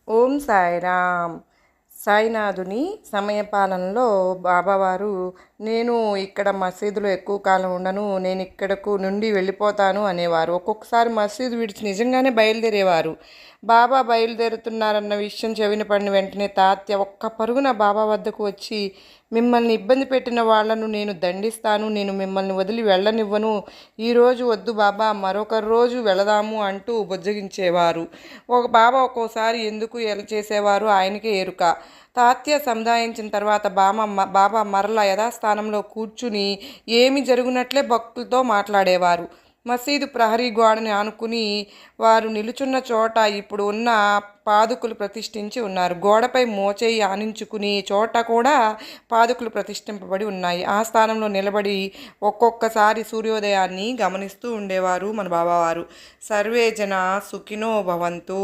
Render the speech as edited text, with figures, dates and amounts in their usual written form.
ఓం సాయిరామ్. సాయినాథుని సమయపాలనలో బాబావారు నేను ఇక్కడ మసీదులో ఎక్కువ కాలం ఉండను, నేను ఇక్కడకు నుండి వెళ్ళిపోతాను అనేవారు. ఒక్కొక్కసారి మసీదు విడిచి నిజంగానే బయలుదేరేవారు. బాబా బయలుదేరుతున్నారన్న విషయం చెవిన పడిన వెంటనే తాత్య ఒక్క పరుగున బాబా వద్దకు వచ్చి, మిమ్మల్ని ఇబ్బంది పెట్టిన వాళ్లను నేను దండిస్తాను, నేను మిమ్మల్ని వదిలి వెళ్ళనివ్వను, ఈరోజు వద్దు బాబా, మరొక రోజు వెళదాము అంటూ బుజ్జగించేవారు. బాబా ఒక్కోసారి ఎందుకు చేసేవారు ఆయనకే ఎరుక. తాత్య సముదాయించిన తర్వాత బాబా మరలా యథాస్థానంలో కూర్చుని ఏమి జరుగునట్లే భక్తులతో మాట్లాడేవారు. మసీదు ప్రహరీ గోడని ఆనుకుని వారు నిలుచున్న చోట ఇప్పుడు ఉన్న పాదుకులు ప్రతిష్ఠించి ఉన్నారు. గోడపై మోచేయి ఆనించుకుని చోట కూడా పాదుకులు ప్రతిష్ఠింపబడి ఉన్నాయి. ఆ స్థానంలో నిలబడి ఒక్కొక్కసారి సూర్యోదయాన్ని గమనిస్తూ ఉండేవారు మన బాబావారు. సర్వే జన సుఖినో భవంతు.